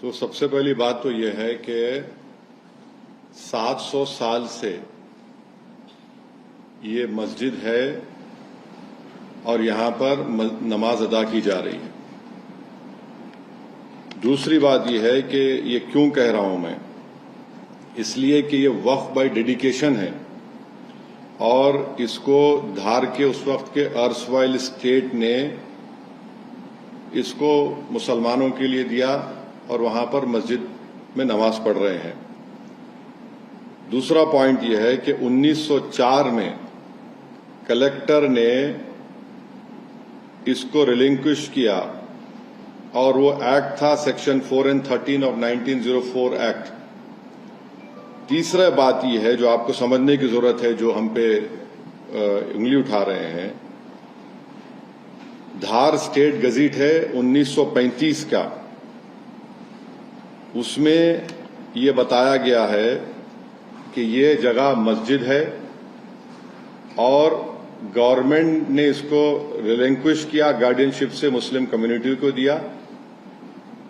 तो सबसे पहली बात तो यह है कि 700 साल से ये मस्जिद है और यहां पर नमाज अदा की जा रही है। दूसरी बात यह है कि ये क्यों कह रहा हूं मैं, इसलिए कि ये वक्फ बाय डेडिकेशन है और इसको धार के उस वक्त के अर्सवाइल स्टेट ने इसको मुसलमानों के लिए दिया और वहां पर मस्जिद में नमाज पढ़ रहे हैं। दूसरा पॉइंट यह है कि 1904 में कलेक्टर ने इसको रिलिंक्विश किया और वो एक्ट था सेक्शन 4 एंड 13 ऑफ 1904 एक्ट। तीसरा बात यह है जो आपको समझने की जरूरत है, जो हम पे उंगली उठा रहे हैं, धार स्टेट गजीट है 1935 का, उसमें ये बताया गया है कि ये जगह मस्जिद है और गवर्नमेंट ने इसको रिलिंक्विश किया, गार्डियनशिप से मुस्लिम कम्युनिटी को दिया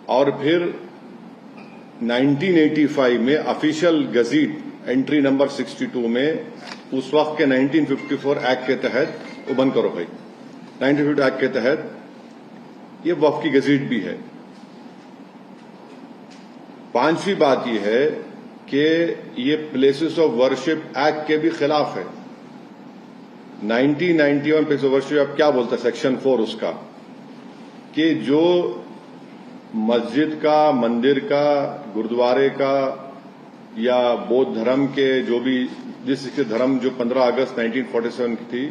और फिर 1985 में ऑफिशियल गजीट एंट्री नंबर 62 में उस वक्त के 1954 एक्ट के तहत, वो बंद करो भाई, 1952 एक्ट के तहत ये वक्फ की गजीट भी है। पांचवी बात यह है कि ये प्लेसेस ऑफ वर्शिप एक्ट के भी खिलाफ है। 1991 प्लेस ऑफ वर्शिप आप क्या बोलता है, सेक्शन 4 उसका, कि जो मस्जिद का, मंदिर का, गुरुद्वारे का या बौद्ध धर्म के जो भी जिस धर्म जो 15 अगस्त 1947 की थी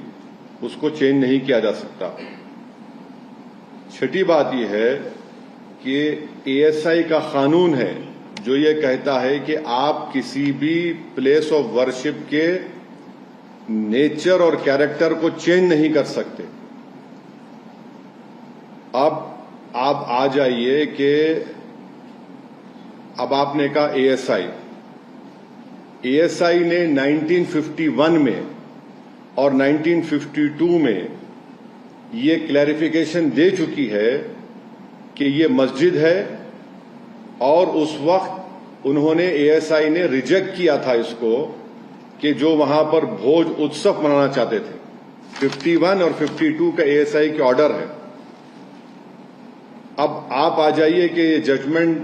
उसको चेंज नहीं किया जा सकता। छठी बात यह है कि एएसआई का कानून है जो ये कहता है कि आप किसी भी प्लेस ऑफ वर्शिप के नेचर और कैरेक्टर को चेंज नहीं कर सकते। अब आप आ जाइए कि अब आपने कहा एएसआई ने 1951 में और 1952 में ये क्लैरिफिकेशन दे चुकी है कि ये मस्जिद है और उस वक्त उन्होंने एएसआई ने रिजेक्ट किया था इसको कि जो वहां पर भोज उत्सव मनाना चाहते थे। 51 और 52 का एएसआई के ऑर्डर है। अब आप आ जाइए कि ये जजमेंट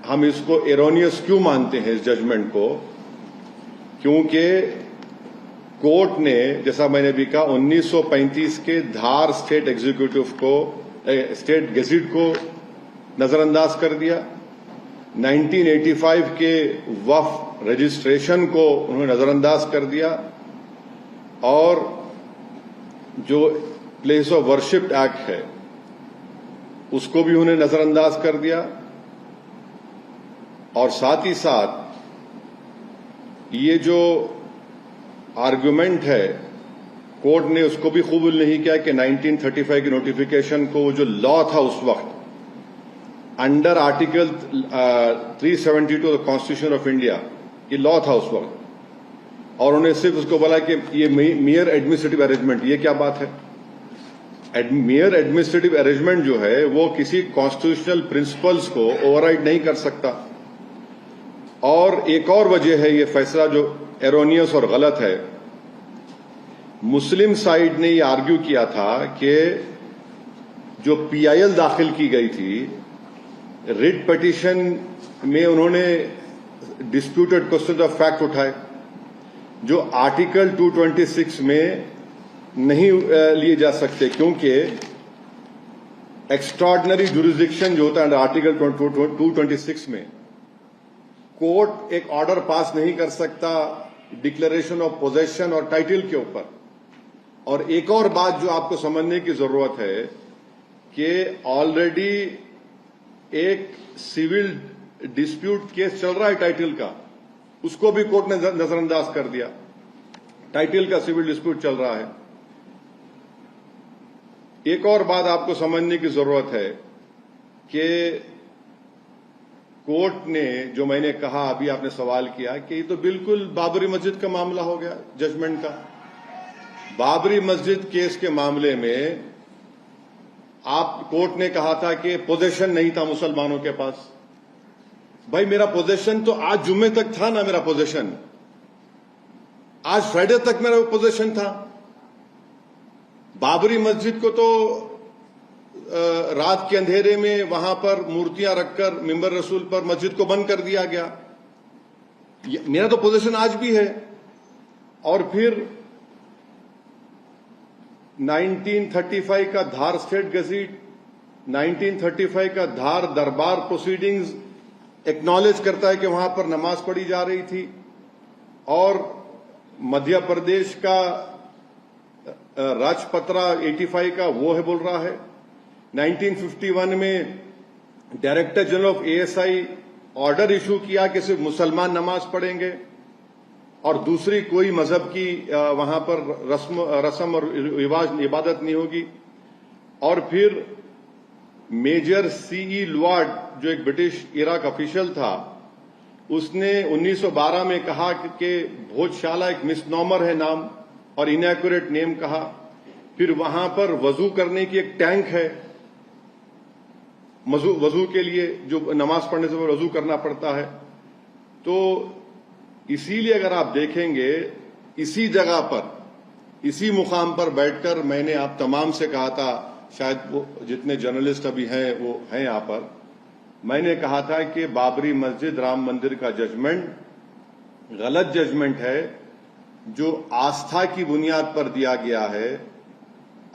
हम इसको एरोनियस क्यों मानते हैं, इस जजमेंट को, क्योंकि कोर्ट ने, जैसा मैंने भी कहा, 1935 के धार स्टेट एग्जीक्यूटिव को, स्टेट गेजेट को नजरअंदाज कर दिया। 1985 के वक्फ रजिस्ट्रेशन को उन्होंने नजरअंदाज कर दिया और जो प्लेस ऑफ वर्शिप एक्ट है उसको भी उन्होंने नजरअंदाज कर दिया और साथ ही साथ ये जो आर्गुमेंट है कोर्ट ने उसको भी कबूल नहीं किया कि 1935 की नोटिफिकेशन को जो लॉ था उस वक्त under article 372 of the constitution of India, ये लॉ था उस वक्त, और उन्होंने सिर्फ उसको बोला कि ये मेयर एडमिनिस्ट्रेटिव अरेंजमेंट। ये क्या बात है? मेयर एडमिनिस्ट्रेटिव अरेंजमेंट जो है वो किसी कॉन्स्टिट्यूशनल प्रिंसिपल्स को ओवरराइड नहीं कर सकता। और एक और वजह है ये फैसला जो एरोनियस और गलत है। मुस्लिम साइड ने ये आर्ग्यू किया था कि जो पीआईएल दाखिल की गई थी रिट पिटीशन में, उन्होंने डिस्प्यूटेड क्वेश्चन ऑफ फैक्ट उठाए जो आर्टिकल 226 में नहीं लिए जा सकते, क्योंकि एक्स्ट्राऑर्डिनरी जुरिसडिक्शन जो होता है अंडर आर्टिकल 226 में कोर्ट एक ऑर्डर पास नहीं कर सकता डिक्लेरेशन ऑफ पोजेशन और टाइटल के ऊपर। और एक और बात जो आपको समझने की जरूरत है कि ऑलरेडी एक सिविल डिस्प्यूट केस चल रहा है टाइटल का, उसको भी कोर्ट ने नजरअंदाज कर दिया। टाइटल का सिविल डिस्प्यूट चल रहा है। एक और बात आपको समझने की जरूरत है कि कोर्ट ने, जो मैंने कहा, अभी आपने सवाल किया कि ये तो बिल्कुल बाबरी मस्जिद का मामला हो गया जजमेंट का। बाबरी मस्जिद केस के मामले में आप कोर्ट ने कहा था कि पोजीशन नहीं था मुसलमानों के पास, भाई मेरा पोजीशन तो आज जुम्मे तक था ना, मेरा पोजीशन आज फ्राइडे तक मेरा पोजीशन था। बाबरी मस्जिद को तो रात के अंधेरे में वहां पर मूर्तियां रखकर मिंबर रसूल पर मस्जिद को बंद कर दिया गया। मेरा तो पोजीशन आज भी है। और फिर 1935 का धार स्टेट गजीट, 1935 का धार दरबार प्रोसीडिंग्स एक्नॉलेज करता है कि वहां पर नमाज पढ़ी जा रही थी। और मध्य प्रदेश का राजपत्रा 85 का वो है बोल रहा है। 1951 में director general of ASI order issue किया कि सिर्फ मुसलमान नमाज पढ़ेंगे और दूसरी कोई मजहब की वहां पर रस्म और रिवाज इबादत नहीं होगी। और फिर मेजर सीई लुआर्ड जो एक ब्रिटिश इराक ऑफिशियल था, उसने 1912 में कहा कि भोजशाला एक मिसनॉमर है नाम और इनएक्यूरेट नेम कहा। फिर वहां पर वजू करने की एक टैंक है, वजू के लिए जो नमाज पढ़ने से वजू करना पड़ता है। तो इसीलिए अगर आप देखेंगे इसी जगह पर, इसी मुकाम पर बैठकर मैंने आप तमाम से कहा था, शायद वो जितने जर्नलिस्ट अभी हैं वो हैं यहां पर, मैंने कहा था कि बाबरी मस्जिद राम मंदिर का जजमेंट गलत जजमेंट है जो आस्था की बुनियाद पर दिया गया है।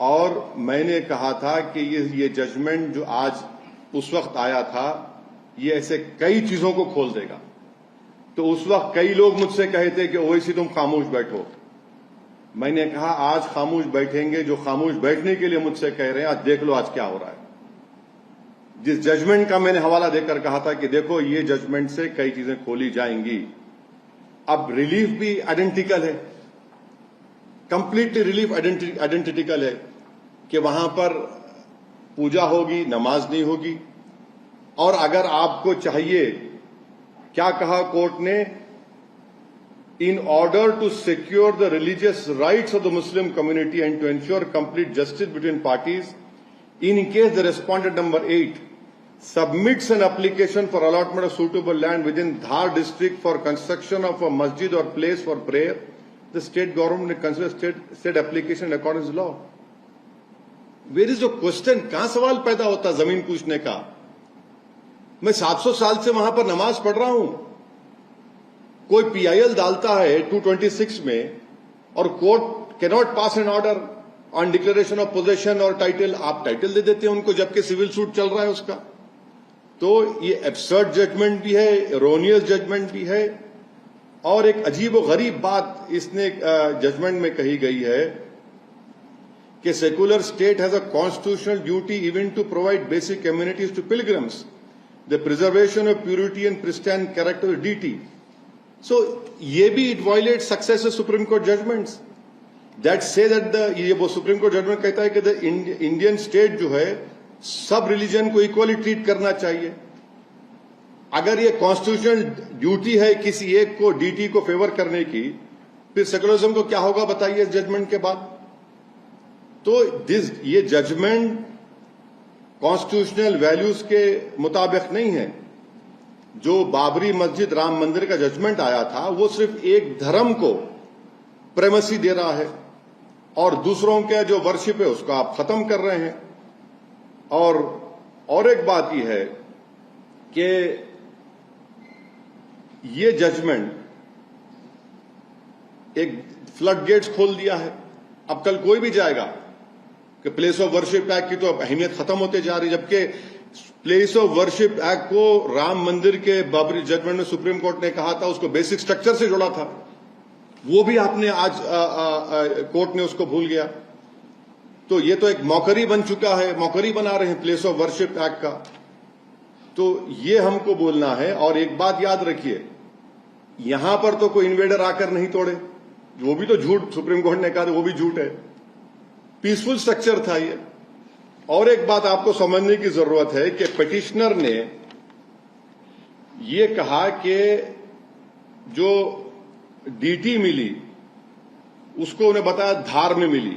और मैंने कहा था कि ये जजमेंट जो आज उस वक्त आया था, ये ऐसे कई चीजों को खोल देगा। तो उस वक्त कई लोग मुझसे कहे थे कि ओवैसी तुम खामोश बैठो। मैंने कहा आज खामोश बैठेंगे जो खामोश बैठने के लिए मुझसे कह रहे हैं। आज देख लो आज क्या हो रहा है। जिस जजमेंट का मैंने हवाला देकर कहा था कि देखो ये जजमेंट से कई चीजें खोली जाएंगी। अब रिलीफ भी आइडेंटिकल है, कंप्लीटली रिलीफ आइडेंटिकल है कि वहां पर पूजा होगी, नमाज नहीं होगी। और अगर आपको चाहिए, क्या कहा कोर्ट ने, in order to secure the religious rights of the Muslim community and to ensure complete justice between parties, in case the respondent number 8 submits an application for allotment of suitable land within Dhar district for construction of a masjid or place for prayer, the state government may consider state application in accordance with law. Where is the question? कहां सवाल पैदा होता जमीन पूछने का? मैं 700 साल से वहां पर नमाज पढ़ रहा हूं। कोई पीआईएल डालता है 226 में और court can not pass an order on declaration of possession और टाइटल, आप टाइटल दे देते हैं उनको जबकि सिविल सूट चल रहा है उसका। तो ये एब्सर्ड जजमेंट भी है, एरोनियस जजमेंट भी है। और एक अजीब व गरीब बात इसने जजमेंट में कही गई है कि secular state has a constitutional duty even to provide basic communities to pilgrims, the preservation of purity and pristine character of deity. So, ये भी it violates successive Supreme Court judgments that say that ये वो Supreme Court judgment कहता है कि the Indian state जो है सब रिलीजन को इक्वली ट्रीट करना चाहिए। अगर ये कॉन्स्टिट्यूशनल ड्यूटी है किसी एक को डीटी को फेवर करने की, फिर सेकुलरिज्म को क्या होगा बताइए इस जजमेंट के बाद। तो ये जजमेंट कॉन्स्टिट्यूशनल वैल्यूज के मुताबिक नहीं है। जो बाबरी मस्जिद राम मंदिर का जजमेंट आया था वो सिर्फ एक धर्म को प्रेमेसी दे रहा है और दूसरों के जो वर्शिप है उसको आप खत्म कर रहे हैं। और एक बात यह है कि ये जजमेंट एक फ्लड गेट्स खोल दिया है। अब कल कोई भी जाएगा कि प्लेस ऑफ वर्शिप एक्ट की तो अहमियत खत्म होते जा रही, जबकि प्लेस ऑफ वर्शिप एक्ट को राम मंदिर के बाबरी जजमेंट में सुप्रीम कोर्ट ने कहा था उसको बेसिक स्ट्रक्चर से जोड़ा था, वो भी आपने आज कोर्ट ने उसको भूल गया। तो ये तो एक मौकरी बन चुका है, मौकरी बना रहे हैं प्लेस ऑफ वर्शिप एक्ट का। तो ये हमको बोलना है। और एक बात याद रखिए, यहां पर तो कोई इन्वेडर आकर नहीं तोड़े, वो भी तो झूठ सुप्रीम कोर्ट ने कहा था, वो भी झूठ है। पीसफुल स्ट्रक्चर था ये। और एक बात आपको समझने की जरूरत है कि पिटिशनर ने ये कहा कि जो डीटी मिली उसको उन्हें बताया धार में मिली।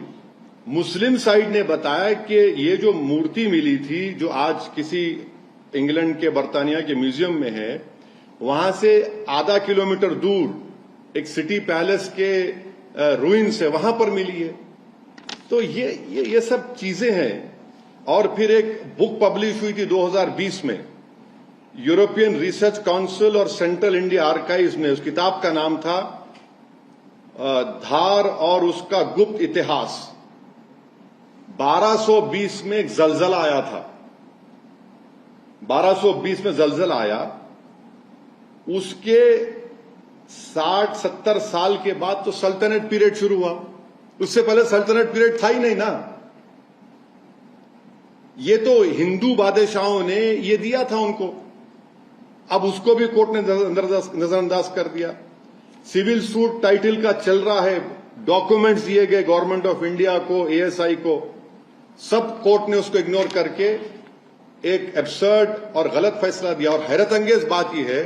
मुस्लिम साइड ने बताया कि ये जो मूर्ति मिली थी जो आज किसी इंग्लैंड के बर्तानिया के म्यूजियम में है, वहां से आधा किलोमीटर दूर एक सिटी पैलेस के रूइंस है, वहां पर मिली है। तो ये सब चीजें हैं। और फिर एक बुक पब्लिश हुई थी 2020 में, यूरोपियन रिसर्च काउंसिल और सेंट्रल इंडिया आर्काइव्स ने, उस किताब का नाम था धार और उसका गुप्त इतिहास। 1220 में एक जलजला आया था, 1220 में जलजला आया, उसके 60-70 साल के बाद तो सल्तनत पीरियड शुरू हुआ। उससे पहले सल्तनत पीरियड था ही नहीं ना। ये तो हिंदू बादशाहों ने ये दिया था उनको, अब उसको भी कोर्ट ने नजरअंदाज कर दिया। सिविल सूट टाइटल का चल रहा है, डॉक्यूमेंट्स दिए गए गवर्नमेंट ऑफ इंडिया को, एएसआई को, सब कोर्ट ने उसको इग्नोर करके एक एब्सर्ड और गलत फैसला दिया। और हैरत अंगेज बात यह है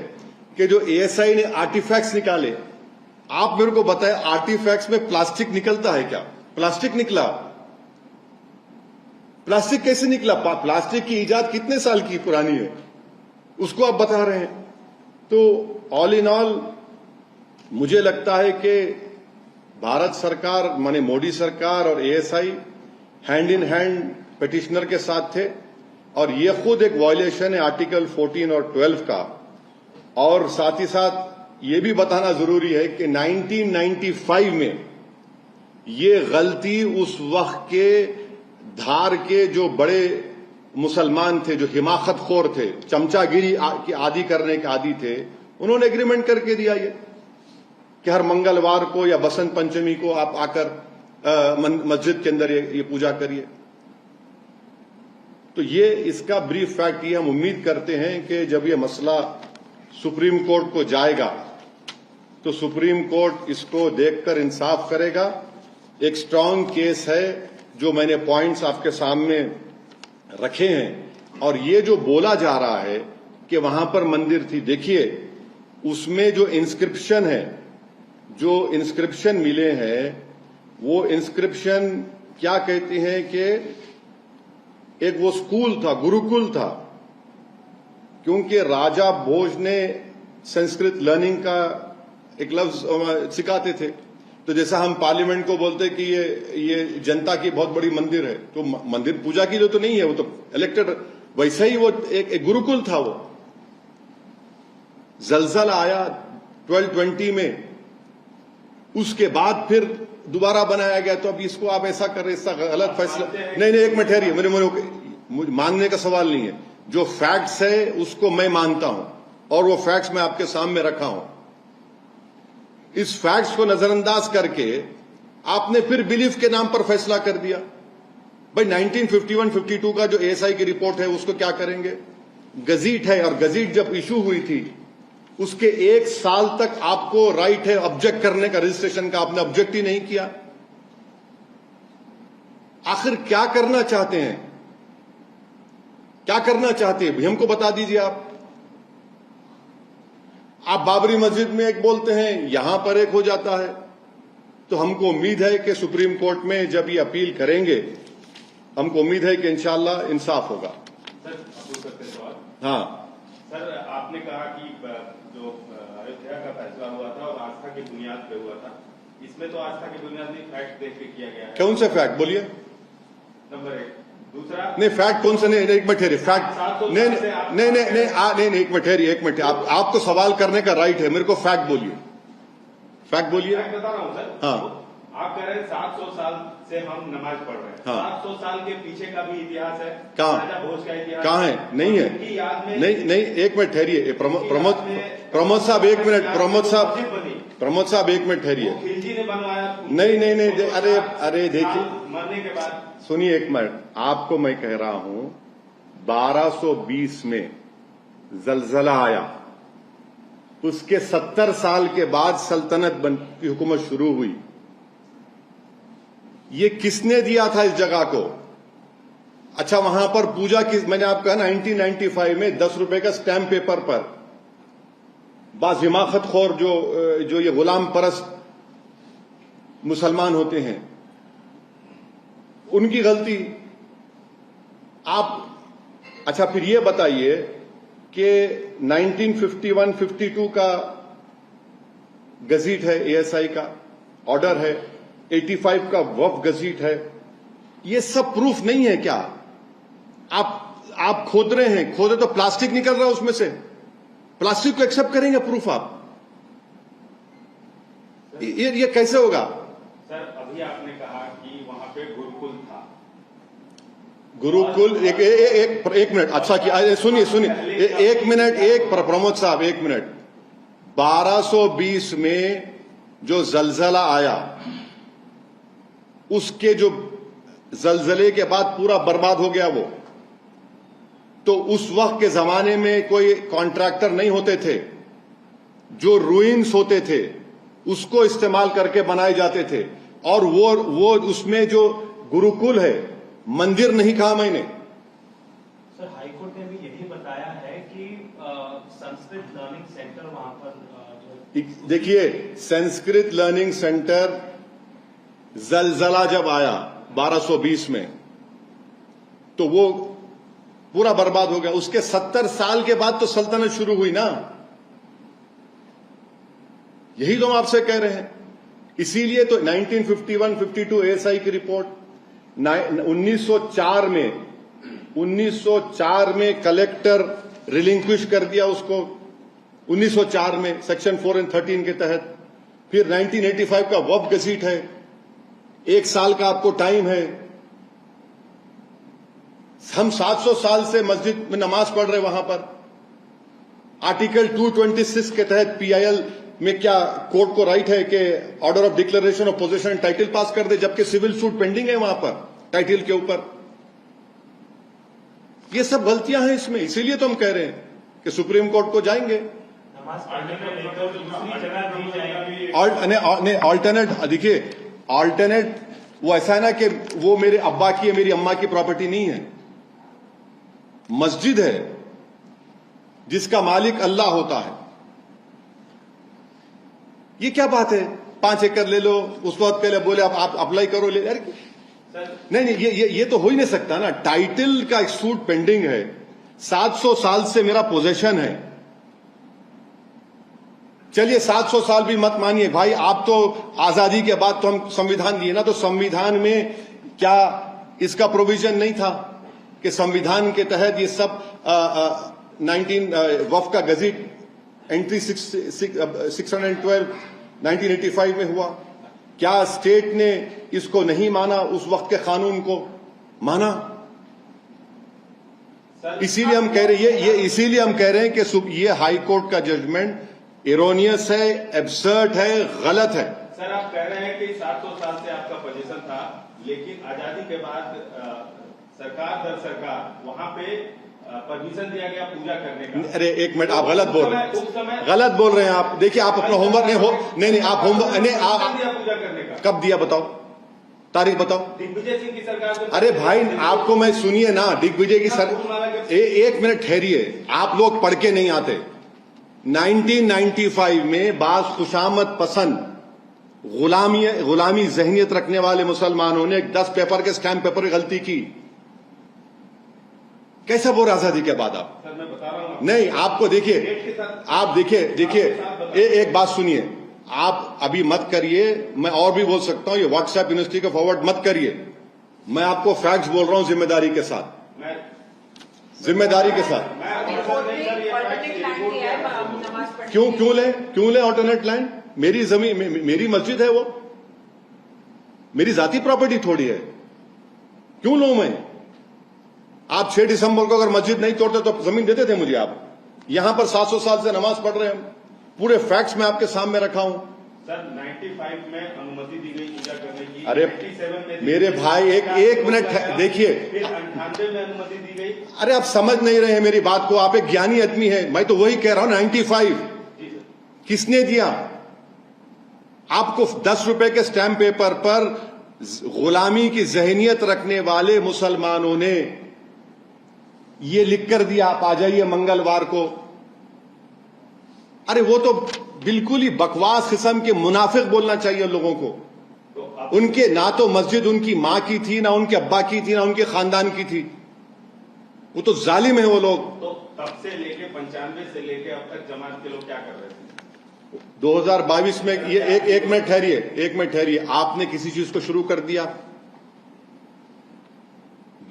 कि जो एएसआई ने आर्टिफैक्ट्स निकाले, आप मेरे को बताएं आर्टिफैक्ट्स में प्लास्टिक निकलता है क्या? प्लास्टिक निकला। प्लास्टिक कैसे निकला? प्लास्टिक की इजाद कितने साल की पुरानी है, उसको आप बता रहे हैं। तो ऑल इन ऑल मुझे लगता है कि भारत सरकार माने मोदी सरकार और ASI hand in hand petitioner के साथ थे, और ये खुद एक वायलेशन है आर्टिकल 14 और 12 का। और साथ ही साथ ये भी बताना जरूरी है कि 1995 में ये गलती उस वक्त के धार के जो बड़े मुसलमान थे, जो हिमाकत खोर थे, चमचागिरी की आदि करने के आदि थे, उन्होंने एग्रीमेंट करके दिया ये कि हर मंगलवार को या बसंत पंचमी को आप आकर मस्जिद के अंदर ये पूजा करिए। तो ये इसका ब्रीफ फैक्ट ये हम उम्मीद करते हैं कि जब ये मसला सुप्रीम कोर्ट को जाएगा तो सुप्रीम कोर्ट इसको देखकर इंसाफ करेगा। एक स्ट्रांग केस है, जो मैंने पॉइंट्स आपके सामने रखे हैं। और ये जो बोला जा रहा है कि वहां पर मंदिर थी, देखिए उसमें जो इंस्क्रिप्शन है, जो इंस्क्रिप्शन मिले हैं, वो इंस्क्रिप्शन क्या कहती हैं कि एक वो स्कूल था, गुरुकुल था, क्योंकि राजा भोज ने संस्कृत लर्निंग का एक लफ्ज सिखाते थे। तो जैसा हम पार्लियामेंट को बोलते कि ये जनता की बहुत बड़ी मंदिर है, तो मंदिर पूजा की जो तो नहीं है, वो तो इलेक्टेड, वैसा ही वो एक गुरुकुल था। वो जलजला आया 1220 में, उसके बाद फिर दोबारा बनाया गया। तो अब इसको आप ऐसा कर रहे, इसका गलत फैसला नहीं। एक मिनट ठहरिए, मुझे मानने का सवाल नहीं है। जो फैक्ट्स है उसको मैं मानता हूं, और वो फैक्ट्स मैं आपके सामने रखा हूं। इस फैक्ट्स को नजरअंदाज करके आपने फिर बिलीफ के नाम पर फैसला कर दिया। भाई 1951-52 का जो एएसआई की रिपोर्ट है उसको क्या करेंगे? गजीट है, और गजीट जब इशू हुई थी उसके 1 साल तक आपको राइट है ऑब्जेक्ट करने का, रजिस्ट्रेशन का, आपने ऑब्जेक्ट ही नहीं किया। आखिर क्या करना चाहते हैं? क्या करना चाहते हैं हमको बता दीजिए। आप बाबरी मस्जिद में एक बोलते हैं, यहां पर एक हो जाता है। तो हमको उम्मीद है कि सुप्रीम कोर्ट में जब ये अपील करेंगे, हमको उम्मीद है कि इंशाअल्लाह इंसाफ होगा। सर, हाँ सर, आपने कहा कि जो अयोध्या का फैसला हुआ था और आस्था की बुनियाद पे हुआ था, इसमें तो आस्था की बुनियाद नहीं, फैक्ट देख के किया गया है। कौन से फैक्ट बोलिए? नंबर 1। दूसरा, नहीं फैक्ट कौन से? नहीं, एक मिनट ठहरिए। फैक्ट नहीं, एक मिनट ठहरिए, एक मिनट। आपको सवाल करने का राइट है, मेरे को फैक्ट बोलिए, फैक्ट बोलिए। फैक्ट बता रहा हूं सर। हाँ, आप कह रहे हैं 700 साल से हम नमाज पढ़ रहे हैं। हाँ। 700 साल के पीछे का भी इतिहास है। कहाँ? राजा भोज का इतिहास कहाँ है? नहीं है। उनकी याद में नहीं, एक मिनट ठहरिए। प्रमोद साहब एक मिनट, प्रमोद साहब एक मिनट ठहरिए। खिलजी ने बनवाया। नहीं, अरे देखिए, मरने के बाद सुनिए एक मिनट। आपको मैं कह रहा हूं 1220 में जलजला आया, उसके 70 साल के बाद सल्तनत की हुकूमत शुरू हुई। ये किसने दिया था इस जगह को? अच्छा, वहां पर पूजा की, मैंने आपको कहा 1995 में 10 रुपए का स्टैम्प पेपर पर बाज हिमाकत खोर जो ये गुलाम परस्त मुसलमान होते हैं, उनकी गलती। आप अच्छा फिर ये बताइए कि 1951-52 का गजीट है, एएसआई का ऑर्डर है, 85 का वफ गजीट है, ये सब प्रूफ नहीं है क्या? आप खोद रहे हैं, खोदे तो प्लास्टिक निकल रहा है उसमें से, प्लास्टिक को एक्सेप्ट करेंगे प्रूफ आप? ये कैसे होगा? सर अभी आपने कहा कि वहां पे गुरुकुल था, गुरुकुल एक मिनट, अच्छा किया, सुनिए एक मिनट, प्रमोद साहब एक मिनट। 1220 में जो जलजला आया, उसके जो जलजले के बाद पूरा बर्बाद हो गया वो, तो उस वक्त के जमाने में कोई कॉन्ट्रैक्टर नहीं होते थे, जो रूइंस होते थे उसको इस्तेमाल करके बनाए जाते थे, और वो उसमें जो गुरुकुल है, मंदिर नहीं कहा मैंने। सर हाईकोर्ट ने भी यही बताया है कि संस्कृत लर्निंग सेंटर वहां पर देखिए, संस्कृत लर्निंग सेंटर जलजला जब आया 1220 में, तो वो पूरा बर्बाद हो गया। उसके 70 साल के बाद तो सल्तनत शुरू हुई ना, यही तो हम आपसे कह रहे हैं। इसीलिए तो 1951-52 एएसआई की रिपोर्ट, 1904 में कलेक्टर रिलिंक्विश कर दिया उसको, 1904 में सेक्शन 4 और 13 के तहत। फिर 1985 का वफ गजीट है, 1 साल का आपको टाइम है। हम 700 साल से मस्जिद में नमाज पढ़ रहे वहां पर। आर्टिकल 226 के तहत पीआईएल में क्या कोर्ट को राइट है कि order of declaration of position title pass कर दे, जबकि सिविल सूट पेंडिंग है वहां पर टाइटल के ऊपर। ये सब गलतियां हैं इसमें, इसीलिए तो हम कह रहे हैं कि सुप्रीम कोर्ट को जाएंगे। नमाज पढ़ने को लेकर दूसरी जगह दी जाएगी। ऑल्टरनेट, देखिए ऑल्टरनेट वो ऐसा है ना कि वो मेरे अब्बा की है, मेरी अम्मा की प्रॉपर्टी नहीं है, मस्जिद है जिसका मालिक अल्लाह होता है। ये क्या बात है, 5 एकड़ ले लो, उस वक्त पहले बोले आप अप्लाई करो, ले यार नहीं, ये तो हो ही नहीं सकता ना। टाइटल का सूट पेंडिंग है, 700 साल से मेरा पोजेशन है। चलिए 700 साल भी मत मानिए भाई, आप तो आजादी के बाद तो हम संविधान दिए ना, तो संविधान में क्या इसका प्रोविजन नहीं था कि संविधान के तहत ये सब 19 वफ का गजीट एंट्री 612 1985 में हुआ? क्या स्टेट ने इसको नहीं माना, उस वक्त के कानून को माना? इसीलिए हम कह रहे हैं इसीलिए हम कह रहे हैं कि ये हाई कोर्ट का जजमेंट एरोनियस है, एब्सर्ड है, गलत है। सर आप कह रहे हैं कि 700 साल से आपका पोजीशन था, लेकिन आजादी के बाद सरकार दर सरकार वहां पे परमिशन दिया गया पूजा करने का। अरे एक मिनट, आप गलत बोल रहे हैं, गलत बोल रहे हैं आप। देखिए आप अपना होमवर्क नहीं आप होमवर्क पूजा करने का कब दिया बताओ, तारीख बताओ। दिग्विजय सिंह की सरकार। अरे भाई आपको मैं सुनिए ना, दिग्विजय की एक मिनट ठहरिए, आप लोग पढ़ के नहीं आते। 1995 में बाज खुशामद पसंद गुलामी जहनियत रखने वाले मुसलमानों ने 10 पेपर के स्टैम्प पेपर की गलती की। कैसा बोल आजादी के बाद आप? सर मैं बता रहा हूं नहीं, आपको देखिए, आप देखिए एक बात सुनिए, आप अभी मत करिए, मैं और भी बोल सकता हूं, ये व्हाट्सएप यूनिवर्सिटी का फॉरवर्ड मत करिए। मैं आपको फैक्ट्स बोल रहा हूं जिम्मेदारी के साथ, जिम्मेदारी के साथ। क्यों ले ऑल्टरनेट लैंड? मेरी जमीन, मेरी मस्जिद है, वो मेरी जाती प्रॉपर्टी थोड़ी है, क्यों लूं मैं? आप 6 दिसंबर को अगर मस्जिद नहीं तोड़ते तो जमीन देते थे मुझे आप। यहां पर 700 साल से नमाज पढ़ रहे हैं हम, पूरे फैक्ट्स मैं आपके सामने रखा हूं। सर 95 में अनुमति दी गई पूजा करने की, अरे 97 में मेरे भाई एक मिनट देखिए, फिर 98 में अनुमति दी गई। अरे आप समझ नहीं रहे हैं मेरी बात को, आप एक ज्ञानी आदमी है, मैं तो वही कह रहा हूं। 95 किसने दिया आपको? 10 रुपए के स्टैम्प पेपर पर गुलामी की जहनियत रखने वाले मुसलमानों ने ये लिखकर दिया, आप आ जाइए मंगलवार को। अरे वो तो बिल्कुल ही बकवास किस्म के मुनाफिक बोलना चाहिए लोगों को। उनके ना तो मस्जिद उनकी मां की थी, ना उनके अब्बा की थी, ना उनके खानदान की थी। वो तो जालिम है वो लोग। तो तब से लेके 95 से लेके अब तक जमात के लोग क्या कर रहे थे? 2022 में ये एक मिनट ठहरिए, आपने किसी चीज को शुरू कर दिया।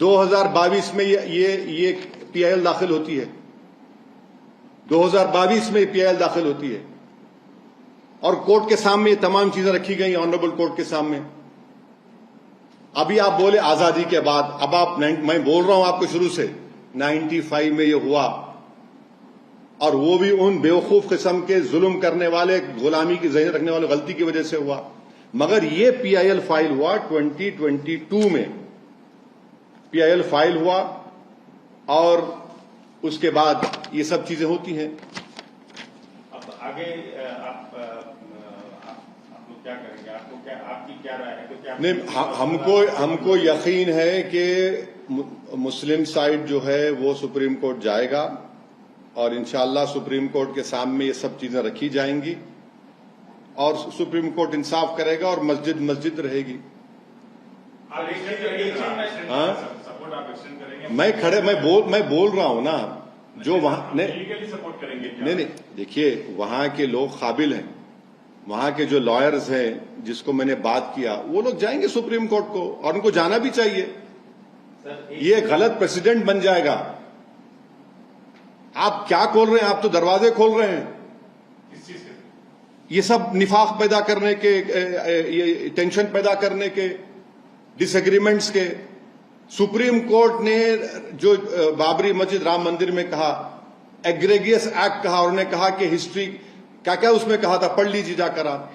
2022 में ये पीआईएल दाखिल होती है, 2022 में पीआईएल दाखिल होती है और कोर्ट के सामने ये तमाम चीजें रखी गई, ऑनरेबल कोर्ट के सामने। अभी आप बोले आजादी के बाद, अब आप मैं बोल रहा हूं आपको शुरू से 95 में ये हुआ और वो भी उन बेवकूफ किस्म के जुल्म करने वाले, गुलामी की जहन रखने वाले गलती की वजह से हुआ। मगर ये पीआईएल फाइल हुआ 2022 में, पीआईएल फाइल हुआ और उसके बाद ये सब चीजें होती हैं। अब आगे आप लोग क्या करेंगे? आपकी क्या राय है? तो क्या नहीं, हमको यकीन है कि मुस्लिम साइड जो है वो सुप्रीम कोर्ट जाएगा और इंशाअल्लाह सुप्रीम कोर्ट के सामने ये सब चीजें रखी जाएंगी और सुप्रीम कोर्ट इंसाफ करेगा और मस्जिद मस्जिद रहेगी। सपोर्ट आप एक्सटेंड करेंगे? मैं बोल रहा हूं ना, जो वहां लीगली सपोर्ट करेंगे? नहीं, देखिए वहां के लोग काबिल हैं, वहां के जो लॉयर्स हैं जिसको मैंने बात किया, वो लोग जाएंगे सुप्रीम कोर्ट को और उनको जाना भी चाहिए। ये गलत प्रेसिडेंट बन जाएगा। आप क्या खोल रहे हैं? आप तो दरवाजे खोल रहे हैं किस चीज के? ये सब निफाक पैदा करने के, ये टेंशन पैदा करने के, डिसएग्रीमेंट्स के। सुप्रीम कोर्ट ने जो बाबरी मस्जिद राम मंदिर में कहा, एग्रेगियस एक्ट कहा, और उन्होंने कहा कि हिस्ट्री क्या क्या उसमें कहा था, पढ़ लीजिए जाकर आप।